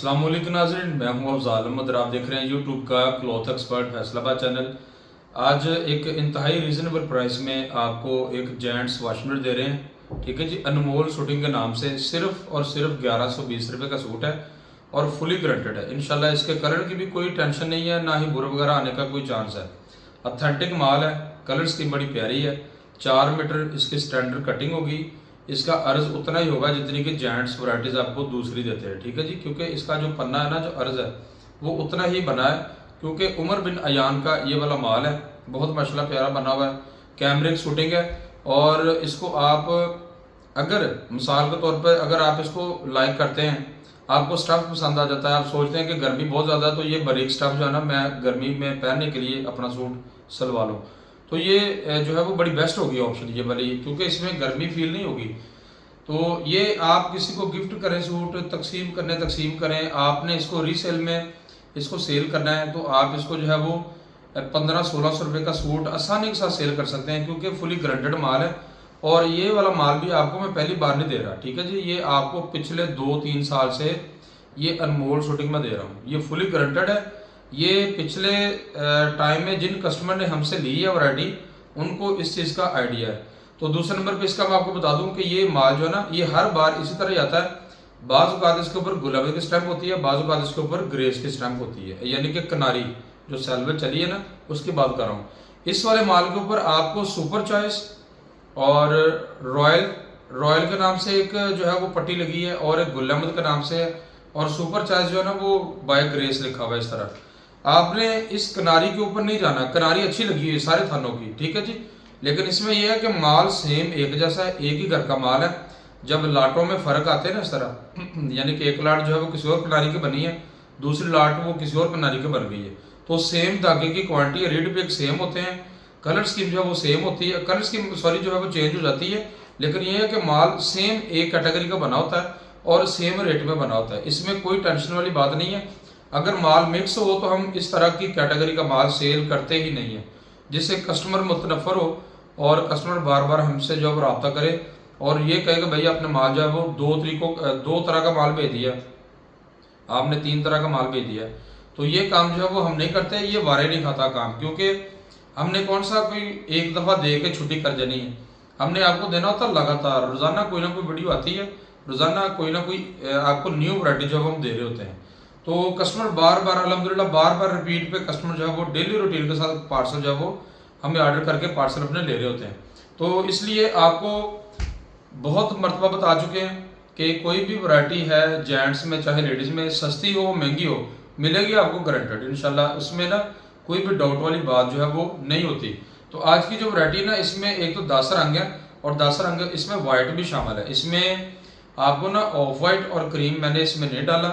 अस्सलाम वालेकुम नाज़रीन, मैं हूं अफज़ाल अहमद और आप देख रहे हैं यूट्यूब का क्लॉथ एक्सपर्ट फैसलाबाद चैनल। आज एक इंतहाई रीज़नेबल प्राइस में आपको एक जेंट्स वाशमेट दे रहे हैं। ठीक है जी, अनमोल शूटिंग के नाम से सिर्फ और सिर्फ 1120 रुपये का सूट है और फुली गारंटेड है। इंशाल्लाह इसके कलर की भी कोई टेंशन नहीं है, ना ही बुर वगैरह आने का कोई चांस है। अथेंटिक माल है, कलर स्कीम बड़ी प्यारी है। 4 मीटर इसकी स्टैंडर्ड कटिंग होगी। इसका अर्ज उतना ही होगा जितनी कि जेंट्स वैराइटीज आपको दूसरी देते हैं। ठीक है जी, क्योंकि इसका जो पन्ना है ना, जो अर्ज है वो उतना ही बना है, क्योंकि उमर बिन अयान का ये वाला माल है। बहुत माशाल्लाह प्यारा बना हुआ है, कैमरिक शूटिंग है। और इसको आप अगर मिसाल के तौर पर अगर आप इसको लाइक करते हैं, आपको स्टफ़ पसंद आ जाता है, आप सोचते हैं कि गर्मी बहुत ज़्यादा है तो ये बारीक स्टफ़ जो है ना, मैं गर्मी में पहनने के लिए अपना सूट सिलवा लूँ, तो ये जो है वो बड़ी बेस्ट होगी ऑप्शन ये वाली, क्योंकि इसमें गर्मी फील नहीं होगी। तो ये आप किसी को गिफ्ट करें, सूट तकसीम करें, आपने इसको रीसेल में इसको सेल करना है तो आप इसको जो है वो 1500-1600 रुपये का सूट आसानी के साथ सेल कर सकते हैं, क्योंकि फुली ग्रांटेड माल है। और ये वाला माल भी आपको मैं पहली बार नहीं दे रहा। ठीक है जी, ये आपको पिछले 2-3 साल से ये अनमोल शूटिंग में दे रहा हूँ। ये फुली ग्रांटेड है। ये पिछले टाइम में जिन कस्टमर ने हमसे ली है वैरायटी, उनको इस चीज़ का आइडिया है। तो दूसरे नंबर पे इसका मैं आपको बता दूं कि ये माल जो है ना, ये हर बार इसी तरह आता है। बाज़ औक़ात इसके ऊपर गुलाबी की स्टैंप होती है, बाज़ औक़ात इसके ऊपर ग्रेस की स्टैंप होती है, यानी कि कनारी जो सेलवेट चली है ना, उसकी बात कर रहा हूँ। इस वाले माल के ऊपर आपको सुपर चॉइस और रॉयल के नाम से एक जो है वो पट्टी लगी है, और एक गुल अहमद के नाम से है, और सुपर चॉइस जो है ना वो बाय ग्रेस लिखा हुआ है। इस तरह आपने इस कनारी के ऊपर नहीं जाना। कनारी अच्छी लगी है सारे थानों की, ठीक है जी, लेकिन इसमें यह है कि माल सेम एक जैसा है, एक ही घर का माल है। जब लाटों में फ़र्क आते हैं ना इस तरह, यानी कि एक लाट जो है वो किसी और कनारी की बनी है, दूसरी लाट वो किसी और कनारी की बन गई है, तो सेम धागे की क्वांटिटी रेट भी एक सेम होते हैं, कलर स्कीम जो है वो सेम होती है, कलर स्कीम सॉरी जो है वो चेंज हो जाती है, लेकिन यह है कि माल सेम एक कैटेगरी का बना होता है और सेम रेट में बना होता है। इसमें कोई टेंशन वाली बात नहीं है। अगर माल मिक्स हो तो हम इस तरह की कैटेगरी का माल सेल करते ही नहीं है, जिससे कस्टमर मुतनफ़र हो और कस्टमर बार बार हमसे जो है रब्ता करे और ये कहे कि भैया अपने माल जो है वो दो तरह का माल भेज दिया, आपने 3 तरह का माल भेज दिया। तो ये काम जो है वो हम नहीं करते, ये वारे नहीं खाता काम, क्योंकि हमने कौन सा कोई एक दफ़ा दे के छुट्टी कर देनी है। हमने आपको देना होता है लगातार, रोज़ाना कोई ना कोई वीडियो आती है, रोज़ाना कोई ना कोई आपको न्यू वैरायटी जो है हम दे रहे होते हैं। तो कस्टमर बार बार अल्हम्दुलिल्लाह बार बार रिपीट पे कस्टमर जो है वो डेली रूटीन के साथ पार्सल जो है वो हमें ऑर्डर करके पार्सल अपने ले रहे होते हैं। तो इसलिए आपको बहुत मरतबा बता चुके हैं कि कोई भी वैरायटी है जेंट्स में चाहे लेडीज़ में, सस्ती हो महंगी हो, मिलेगी आपको गारंटेड इंशाल्लाह। उसमें ना कोई भी डाउट वाली बात जो है वो नहीं होती। तो आज की जो वैरायटी है ना, इसमें एक तो 10 रंग है और 10 रंग इसमें वाइट भी शामिल है। इसमें आपको ना ऑफ वाइट और क्रीम मैंने इसमें नहीं डाला,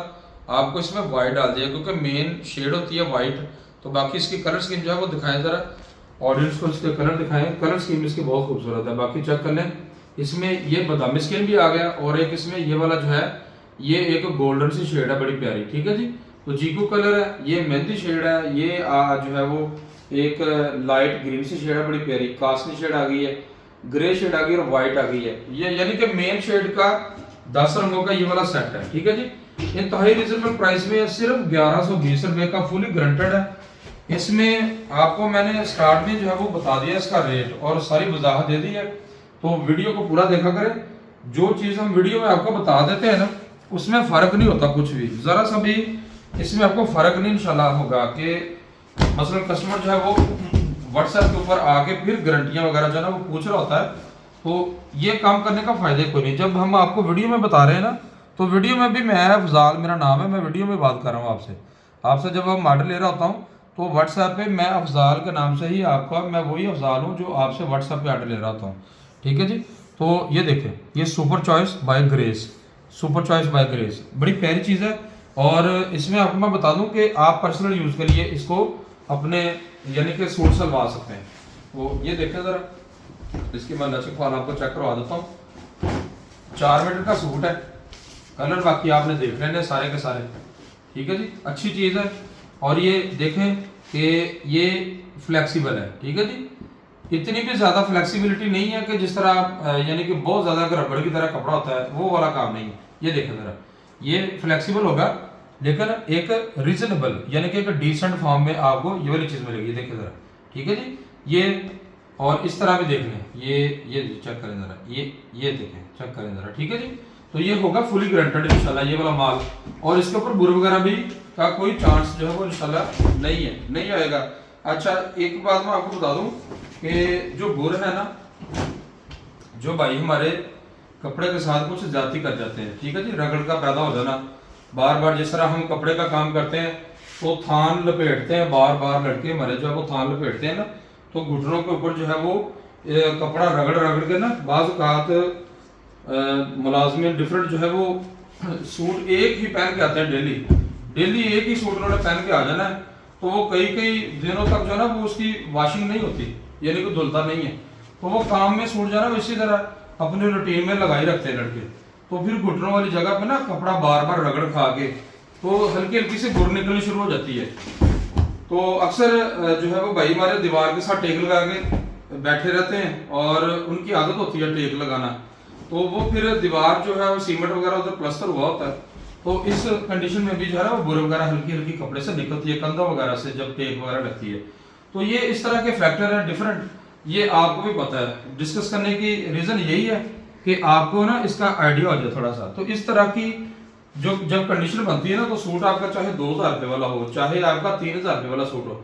आपको इसमें वाइट डाल दिया, क्योंकि मेन शेड होती है वाइट। तो बाकी इसकी कलर स्कीम जो है वो दिखाएं ज़रा ऑडियंस को, इसके कलर दिखाएं। कलर स्कीम इसकी बहुत खूबसूरत है, बाकी चेक कर लें। इसमें ये बादामी स्किन भी आ गया, और एक इसमें ये वाला जो है ये एक गोल्डन सी शेड है बड़ी प्यारी, ठीक है जी। तो चीकू कलर है, ये मेहंदी शेड है, ये जो है वो एक लाइट ग्रीन सी शेड है बड़ी प्यारी, कास्टली शेड आ गई है, ग्रे शेड आ गई और व्हाइट आ गई है। ये यानी कि मेन शेड का 10 रंगों का ये वाला सेट है, ठीक है जी। इंतहाई रिजनेबल प्राइस में सिर्फ 1120 रुपये का फुली ग्रांटेड है। इसमें आपको मैंने स्टार्ट में जो है वो बता दिया इसका रेट और सारी वजाहत दे दी है, तो वीडियो को पूरा देखा करें। जो चीज़ हम वीडियो में आपको बता देते हैं ना, उसमें फ़र्क नहीं होता कुछ भी, ज़रा सा भी इसमें आपको फ़र्क नहीं इंशाल्लाह होगा कि मसलन कस्टमर जो है वो व्हाट्सएप के ऊपर आके फिर गारंटियाँ वगैरह जो है ना वो पूछ रहा होता है। तो ये काम करने का फ़ायदा कोई नहीं। जब हम आपको वीडियो में बता रहे हैं ना, तो वीडियो में भी मैं अफजाल मेरा नाम है, मैं वीडियो में बात कर रहा हूँ आपसे जब हम ऑर्डर ले रहा होता हूँ तो व्हाट्सएप पे मैं अफजाल के नाम से ही आपका, मैं वही अफजाल हूँ जो आपसे व्हाट्सएप पे ऑर्डर ले रहा होता हूँ, ठीक है जी। तो ये देखें, ये super choice by Grace, super choice by Grace बड़ी प्यारी चीज़ है। और इसमें आपको मैं बता दूं कि आप पर्सनल यूज़ के लिए इसको अपने यानी कि सूट सलवा सकते हैं। तो ये देखें ज़रा, इसकी मैं लचक वाला आपको चेक करवा देता हूँ। 4 मीटर का सूट है, कलर बाकी आपने देख लेने सारे के सारे, ठीक है जी, अच्छी चीज़ है। और ये देखें कि ये फ्लेक्सिबल है, ठीक है जी। इतनी भी ज़्यादा फ्लेक्सिबिलिटी नहीं है कि जिस तरह यानी कि बहुत ज़्यादा रबड़ की तरह कपड़ा होता है, वो वाला काम नहीं है। ये देखें ज़रा, ये फ्लेक्सिबल होगा लेकिन एक रीजनेबल यानी कि एक डिसेंट फॉर्म में आपको ये वाली चीज़ मिलेगी। देखिए ज़रा, ठीक है जी। ये और इस तरह भी देख लें, ये चेक करें ज़रा, ये देखें, चेक करें ज़रा, ठीक है जी। तो ये होगा फुली गारंटेड इंशाल्लाह ये वाला माल, और इसके ऊपर बुर वगैरह भी का कोई चांस जो है वो इंशाल्लाह नहीं है, नहीं आएगा। अच्छा, एक बात मैं आपको बता दूं कि जो बुर है ना, जो भाई हमारे कपड़े के साथ कुछ ज्यादती कर जाते हैं, ठीक है जी, रगड़ का पैदा हो जाना बार बार, जिस तरह हम कपड़े का काम करते हैं तो थान लपेटते हैं, बार बार लड़के हमारे जो है वो थान लपेटते हैं ना, तो घुटनों के ऊपर जो है वो कपड़ा रगड़ रगड़ के ना, बाज़ औक़ात मुलाजमिन डिफरेंट जो है वो सूट एक ही पहन के आते हैं, डेली एक ही सूट उन्होंने पहन के आ जाना है, तो वो कई कई दिनों तक जो है ना वो उसकी वॉशिंग नहीं होती, यानी कि धुलता नहीं है, तो वो काम में सूट जो है ना इसी तरह अपने रूटीन में लगाई रखते हैं लड़के, तो फिर घुटनों वाली जगह पे ना कपड़ा बार बार रगड़ खा के तो हल्की हल्की से गुर निकलनी शुरू हो जाती है। तो अक्सर जो है वो भाई हमारे दीवार के साथ टेक लगा के बैठे रहते हैं, और उनकी आदत होती है टेक लगाना, तो वो फिर दीवार जो है वो सीमेंट वगैरह उधर प्लस्तर हुआ होता है, तो इस कंडीशन में भी जो है ना वो बुर वगैरह हल्की हल्की कपड़े से निकलती है, कंधा वगैरह से जब टेक वगैरह लगती है। तो ये इस तरह के फैक्टर है डिफरेंट, ये आपको भी पता है। डिस्कस करने की रीज़न यही है कि आपको ना इसका आइडिया हो जाए थोड़ा सा। तो इस तरह की जो जब कंडीशन बनती है ना, तो सूट आपका चाहे 2000 रुपये वाला हो, चाहे आपका 3000 रुपये वाला सूट हो,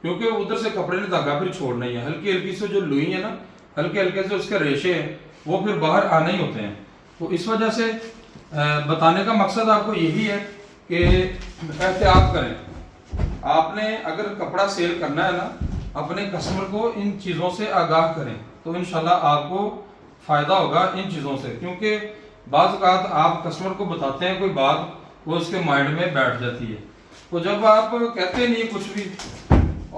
क्योंकि उधर से कपड़े ने धागा फिर छोड़ना ही है, हल्की हल्की से जो लुई है ना, हल्के हल्के से उसके रेशे हैं वो फिर बाहर आने ही होते हैं। तो इस वजह से बताने का मकसद आपको यही है कि एहतियात करें। आपने अगर कपड़ा सेल करना है ना, अपने कस्टमर को इन चीज़ों से आगाह करें, तो इंशाल्लाह आपको फ़ायदा होगा इन चीज़ों से, क्योंकि बाज़ औक़ात आप कस्टमर को बताते हैं कोई बात, वो उसके माइंड में बैठ जाती है, तो जब आप कहते नहीं कुछ भी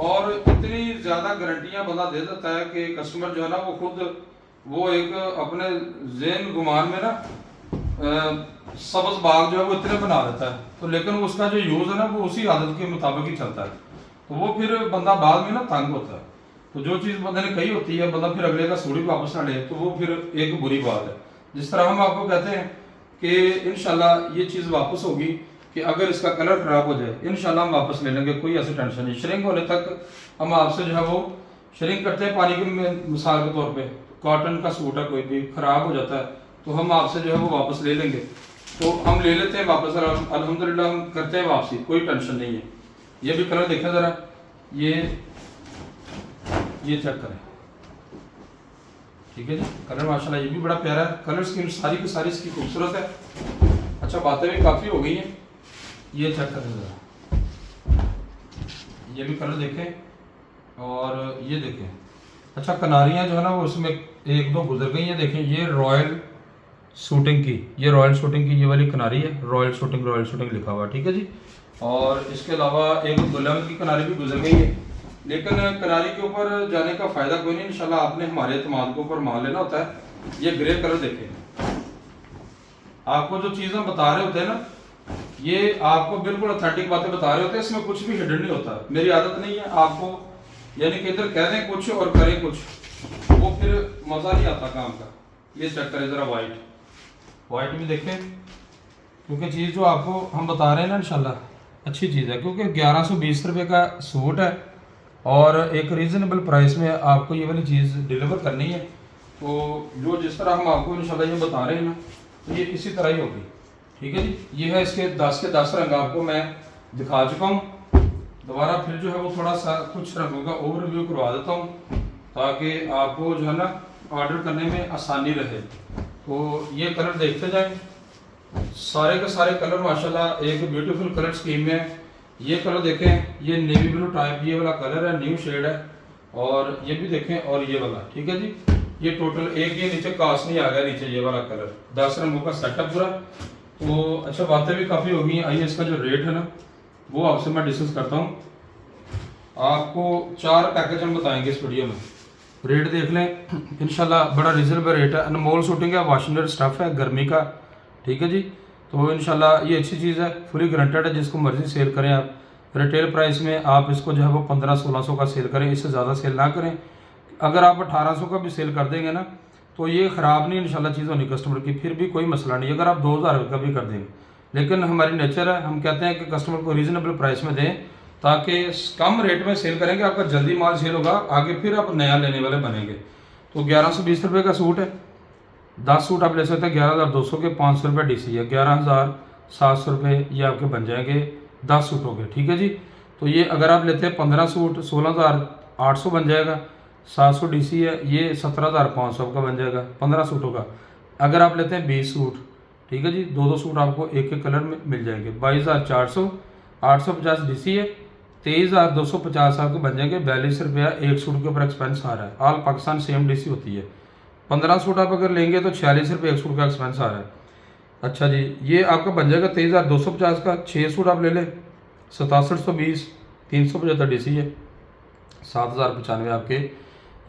और इतनी ज़्यादा गारंटियाँ बंदा दे देता है कि कस्टमर जो है ना वो खुद वो एक अपने ज़हन गुमान में ना सब्ज़ बाग जो है वो इतने बना देता है, तो लेकिन उसका जो यूज़ है ना वो उसी आदत के मुताबिक ही चलता है, तो वो फिर बंदा बाद में ना तंग होता है। तो जो चीज़ बंदे ने कही होती है, बंदा फिर अगले का सूट वापस ना ले, तो वो फिर एक बुरी बात है। जिस तरह हम आपको कहते हैं कि इंशाल्लाह ये चीज़ वापस होगी, कि अगर इसका कलर ख़राब हो जाए इंशाल्लाह हम वापस ले लेंगे, कोई ऐसी टेंशन नहीं। श्रिंक होने तक हम आपसे जो है वो श्रिंक करते हैं, पानी की मिसाल के तौर पे कॉटन का सूट है, कोई भी ख़राब हो जाता है तो हम आपसे जो है वो वापस ले लेंगे, तो हम ले लेते हैं वापस, अल्हम्दुलिल्लाह हम करते हैं वापसी, कोई टेंशन नहीं है। ये भी कलर देखें ज़रा, ये चेक करें, ठीक है जी, कलर माशाल्लाह ये भी बड़ा प्यारा है, कलर स्कीम सारी की सारी इसकी खूबसूरत है। अच्छा, बातें भी काफ़ी हो गई हैं, ये चेक करें ज़रा, ये भी कलर देखें और ये देखें। अच्छा, कनारियाँ जो है ना वो उसमें एक दो गुजर गई हैं, देखें ये रॉयल शूटिंग की, ये रॉयल शूटिंग की ये वाली कनारी है, रॉयल शूटिंग लिखा हुआ, ठीक है जी। और इसके अलावा एक गुलाम की कनारी भी गुजर गई है, लेकिन कनारी के ऊपर जाने का फ़ायदा कोई नहीं, इंशाल्लाह आपने हमारे एतमाद के ऊपर मान लेना होता है। ये ग्रे कलर देखें, आपको जो चीज़ हम बता रहे होते हैं ना, ये आपको बिल्कुल ऑथेंटिक बातें बता रहे होते हैं, इसमें कुछ भी हिडन नहीं होता। मेरी आदत नहीं है आपको यानी कि इधर कह दें कुछ और करें कुछ, वो फिर मज़ा नहीं आता काम का। ये चेक करें ज़रा, वाइट भी देखें, क्योंकि चीज़ जो आपको हम बता रहे हैं ना इंशाल्लाह अच्छी चीज़ है, क्योंकि 1120 रुपये का सूट है और एक रीज़नेबल प्राइस में आपको ये वाली चीज़ डिलीवर करनी है। तो जो जिस तरह हम आपको इंशाल्लाह ये बता रहे हैं ना, तो ये इसी तरह ही होगी, ठीक है जी। ये है इसके 10 के 10 रंग आपको मैं दिखा चुका हूँ, दोबारा फिर जो है वो थोड़ा सा कुछ रंगों का ओवरव्यू करवा देता हूँ, ताकि आपको जो है ना ऑर्डर करने में आसानी रहे। तो ये कलर देखते जाएं, सारे के सारे कलर माशाल्लाह एक ब्यूटीफुल कलर स्कीम में। ये कलर देखें, ये नेवी ब्लू टाइप ये वाला कलर है, न्यू शेड है, और ये भी देखें, और ये वाला, ठीक है जी। ये टोटल एक ये नीचे कास्ट नहीं आ गया, नीचे ये वाला कलर 10 रंगों का सेटअप पूरा। तो अच्छा, बातें भी काफ़ी हो गई हैं, आइए इसका जो रेट है ना वो आपसे मैं डिस्कस करता हूँ। आपको 4 पैकेज हम बताएंगे इस वीडियो में, रेट देख लें इंशाल्लाह, बड़ा रिजनेबल रेट है। अनमोल शूटिंग है, वाशिंग स्टफ़ है गर्मी का, ठीक है जी। तो इंशाल्लाह ये अच्छी चीज़ है, फुली गारंटेड है, जिसको मर्ज़ी सेल करें आप। रिटेल प्राइस में आप इसको जो है वो 1500-1600 का सेल करें, इससे ज़्यादा सेल ना करें। अगर आप 1800 का भी सेल कर देंगे ना, तो ये ख़राब नहीं इंशाल्लाह चीज़ होनी कस्टमर की, फिर भी कोई मसला नहीं। अगर आप 2000 का भी कर देंगे लेकिन हमारी नेचर है, हम कहते हैं कि कस्टमर को रीज़नेबल प्राइस में दें ताकि कम रेट में सेल करेंगे, आपका जल्दी माल सेल होगा, आगे फिर आप नया लेने वाले बनेंगे। तो 1120 रुपये का सूट है, 10 सूट आप ले सकते हैं 11,200 के, 500 रुपये DC है, 11,700 रुपये ये आपके बन जाएंगे 10 सूटों के। ठीक है जी। तो ये अगर आप लेते हैं 15 सूट 16,800 बन जाएगा, 700 DC है, ये 17,500 आपका बन जाएगा 15 सूटों का। अगर आप लेते हैं 20 सूट, ठीक है जी, 2-2 सूट आपको एक एक कलर में मिल जाएंगे, 22,400, 850 DC है, 23,250 आपके बन जाएंगे, 42 रुपया एक सूट के ऊपर एक्सपेंस आ रहा है। ऑल पाकिस्तान सेम DC होती है। 15 सूट आप अगर लेंगे तो 46 रुपये एक सूट का एक्सपेंस आ रहा है। अच्छा जी, ये आपका बन जाएगा 23,250 का, 6 सूट आप ले लें 6720, 375 DC है, 7,095 आपके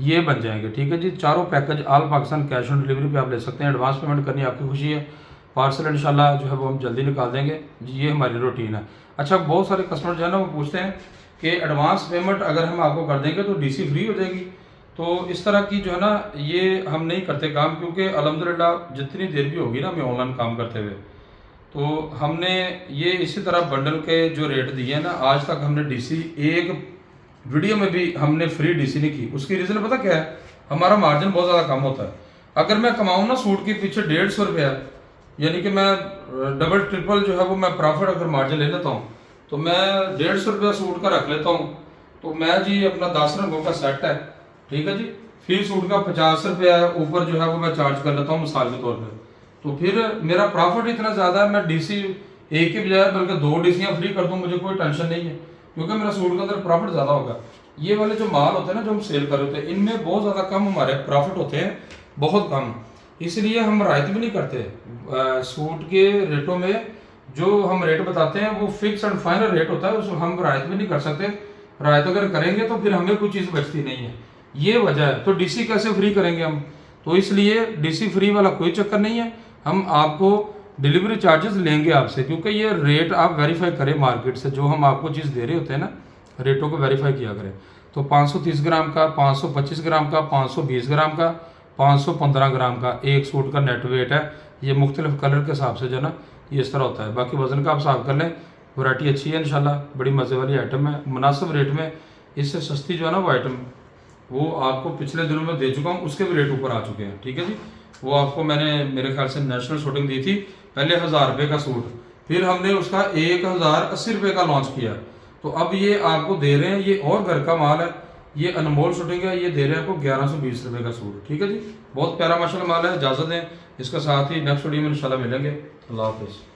ये बन जाएंगे। ठीक है जी। चारों package all Pakistan cash on delivery पे आप ले सकते हैं। एडवांस पेमेंट करनी आपकी खुशी है, पार्सल इंशाल्लाह जो है वो हम जल्दी निकाल देंगे जी, ये हमारी रूटीन है। अच्छा, बहुत सारे कस्टमर जो है ना वो पूछते हैं कि एडवांस पेमेंट अगर हम आपको कर देंगे तो DC फ्री हो जाएगी। तो इस तरह की जो है ना ये हम नहीं करते काम, क्योंकि अल्हम्दुलिल्लाह जितनी देर भी होगी ना हमें ऑनलाइन काम करते हुए, तो हमने ये इसी तरह बंडल के जो रेट दिए हैं ना, आज तक हमने DC एक वीडियो में भी हमने फ्री DC नहीं की। उसकी रीज़न पता क्या है? हमारा मार्जिन बहुत ज़्यादा कम होता है। अगर मैं कमाऊँ ना सूट के पीछे 150 रुपया, यानी कि मैं डबल ट्रिपल जो है वो मैं प्रॉफिट अगर मार्जिन ले लेता हूँ, तो मैं 150 रुपया सूट का रख लेता हूँ, तो मैं जी अपना 10 रंगों का सेट है, ठीक है जी, फिर सूट का 50 रुपया ऊपर जो है वो मैं चार्ज कर लेता हूँ मिसाल के तौर पर। तो फिर मेरा प्रॉफिट इतना ज़्यादा है, मैं DC एक के बजाय बल्कि 2 DCयाँ फ्री कर दूँ, मुझे कोई टेंशन नहीं है, क्योंकि मेरा सूट के अंदर प्रॉफिट ज़्यादा होगा। ये वाले जो माल होते हैं ना जो हम सेल कर रहे होते हैं, इनमें बहुत ज़्यादा कम हमारे प्रॉफिट होते हैं, बहुत कम, इसलिए हम रायत भी नहीं करते। सूट के रेटों में जो हम रेट बताते हैं वो फिक्स एंड फाइनल रेट होता है, उसको हम रायत भी नहीं कर सकते। रायत अगर करेंगे तो फिर हमें कोई चीज़ बचती नहीं है, ये वजह है। तो DC कैसे फ्री करेंगे हम? तो इसलिए DC फ्री वाला कोई चक्कर नहीं है, हम आपको डिलीवरी चार्जेस लेंगे आपसे, क्योंकि ये रेट आप वेरीफाई करें मार्केट से, जो हम आपको चीज़ दे रहे होते हैं ना रेटों को वेरीफाई किया करें। तो 530 ग्राम का, 525 ग्राम का, 520 ग्राम का, 515 ग्राम का एक सूट का नेट वेट है। ये मुख्तलिफ कलर के हिसाब से जो है ना ये इस तरह होता है। बाकी वजन का आप हिसाब कर लें, वैरायटी अच्छी है इंशाल्लाह, बड़ी मज़े वाली आइटम है, मुनासिब रेट में। इससे सस्ती जो है ना वो आइटम वो आपको पिछले दिनों में दे चुका हूँ, उसके भी रेट ऊपर आ चुके हैं। ठीक है जी। वो आपको मैंने मेरे ख्याल से नेशनल शूटिंग दी थी, पहले 1000 रुपये का सूट, फिर हमने उसका 1080 रुपये का लॉन्च किया। तो अब ये आपको दे रहे हैं, ये और घर का माल है, ये अनमोल शूटिंग है, ये दे रहे हैं आपको 1120 रुपये का सूट। ठीक है जी, बहुत प्यारा माशाल्लाह माल है। इजाज़त दें, इसके साथ ही नेक्स्ट वीडियो में इंशाल्लाह मिलेंगे। अल्लाह हाफिज़।